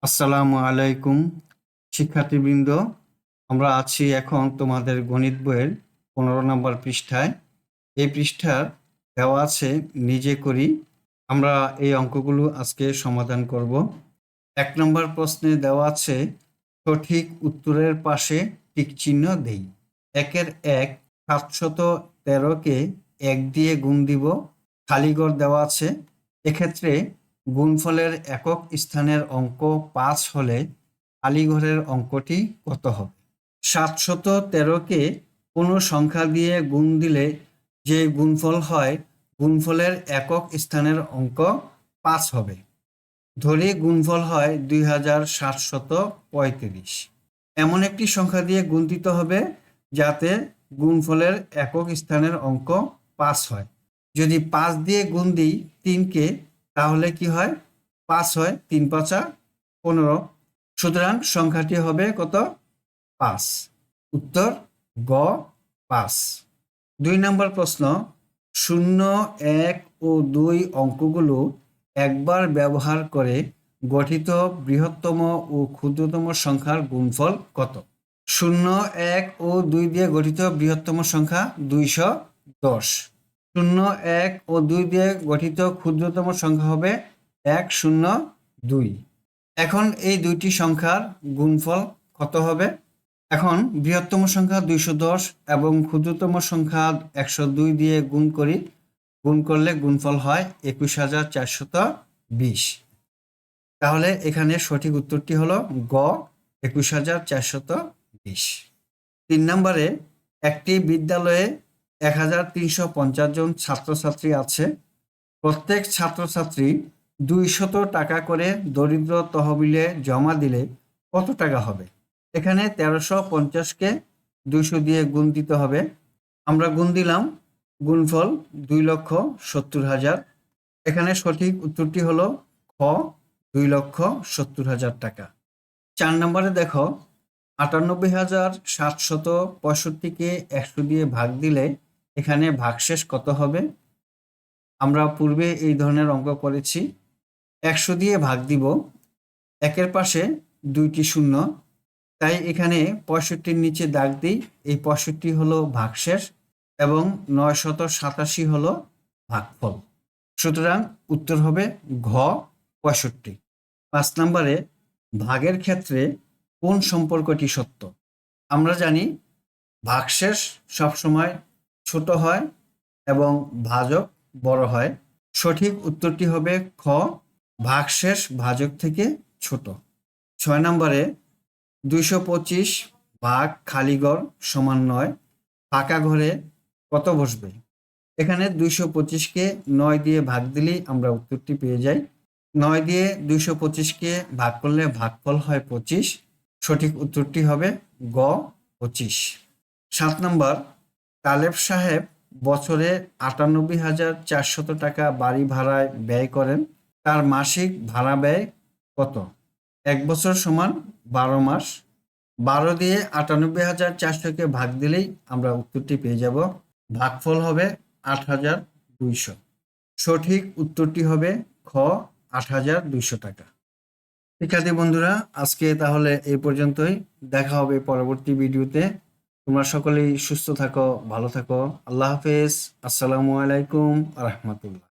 আসসালামু আলাইকুম শিক্ষার্থীবৃন্দ, আমরা আছি এখন তোমাদের গণিত বইয়ের 15 নম্বর পৃষ্ঠায়। এই পৃষ্ঠার দেওয়া আছে নিজে করি। আমরা এই অঙ্কগুলো আজকে সমাধান করব। 1 নম্বর প্রশ্নে দেওয়া আছে সঠিক উত্তরের পাশে টিক চিহ্ন দেই। 1-এর 1 713-কে 1 দিয়ে গুণ দিব, খালি ঘর দেওয়া আছে। এক্ষেত্রে গুণফলের একক স্থানের অঙ্ক 5 হলে খালি ঘরের অঙ্কটি কত হবে? 713-কে কোনো সংখ্যা দিয়ে গুণ দিলে যে গুণফল হয়, গুণফলের একক স্থানের অঙ্ক 5 হবে। ধরি গুণফল হয় 2735। এমন একটি সংখ্যা দিয়ে গুণ দিতে হবে যাতে গুণফলের একক স্থানের অঙ্ক 5 হয়। যদি 5 দিয়ে গুণ দিই 3-কে, তাহলে কি হয়? 5 হয়, 3 5 15। সুতরাং সংখ্যাটি হবে কত? 5। উত্তর গ 5। 2 নম্বর প্রশ্ন, 0, 1 ও 2 অঙ্কগুলো একবার ব্যবহার করে গঠিত বৃহত্তম ও ক্ষুদ্রতম সংখ্যার গুণফল কত? 0, 1 ও 2 দিয়ে গঠিত বৃহত্তম সংখ্যা 210। 0, 1 ও 2 দিয়ে গঠিত ক্ষুদ্রতম সংখ্যা হবে 102। এখন এই দুইটি সংখ্যার গুণফল কত হবে? এখন বৃহত্তম সংখ্যা 210 এবং ক্ষুদ্রতম সংখ্যা 102 দিয়ে গুণ করি। গুণ করলে গুণফল হয় 21420। তাহলে এখানে সঠিক উত্তরটি হলো গ 21420। 3 নম্বরে একটি বিদ্যালয়ে 1350 জন ছাত্রছাত্রী আছে। প্রত্যেক ছাত্রছাত্রী 200 টাকা করে দরিদ্র তহবিলে জমা দিলে কত টাকা হবে? এখানে 1350-কে 200 দিয়ে গুণ দিতে হবে। আমরা গুণ দিলাম, গুণফল 2,70,000। এখানে সঠিক উত্তরটি হলো খ 2,70,000 টাকা। 4 নম্বরে দেখো, 98,765-কে 100 দিয়ে ভাগ দিলে এখানে ভাগশেষ কত হবে? আমরা পূর্বে এই ধরনের অঙ্ক করেছি। 100 দিয়ে ভাগ দিব, একের পাশে 2টি শূন্য, তাই এখানে 65-র নিচে দাগ দিই। এই 65 হলো ভাগশেষ এবং 987 হলো ভাগফল। সুতরাং উত্তর হবে ঘ 65। 5 নম্বরে ভাগের ক্ষেত্রে কোন সম্পর্কটি সত্য? আমরা জানি ভাগশেষ সবসময় ছোট হয় এবং ভাজক বড় হয়। সঠিক উত্তরটি হবে খ ভাগশেষ ভাজক থেকে ছোট। 6 নম্বরে 225 ভাগ খালি ঘর সমান 9, ফাঁকা ঘরে কত বসবে? এখানে 225-কে 9 দিয়ে ভাগ দিলেই আমরা উত্তরটি পেয়ে যাই। 9 দিয়ে 225-কে ভাগ করলে ভাগফল হয় 25। সঠিক উত্তরটি হবে গ 25। 7 নম্বর, তালেব সাহেব বছরে 98,400 টাকা বাড়ি ভাড়ায় ব্যয় করেন। তার মাসিক ভাড়া ব্যয় কত? 1 বছর সমান 12 মাস। 12 দিয়ে 98,400-কে ভাগ দিলেই আমরা উত্তরটি পেয়ে যাব। ভাগফল হবে 8,200। সঠিক উত্তরটি হবে খ 8,200 টাকা। শিক্ষার্থী বন্ধুরা, আজকে তাহলে এই পর্যন্তই। দেখা হবে পরবর্তী ভিডিওতে। তোমরা সকলেই সুস্থ থাকো, ভালো থাকো। আল্লাহ হাফেজ। আসসালামু আলাইকুম রাহমাতুল্লাহ।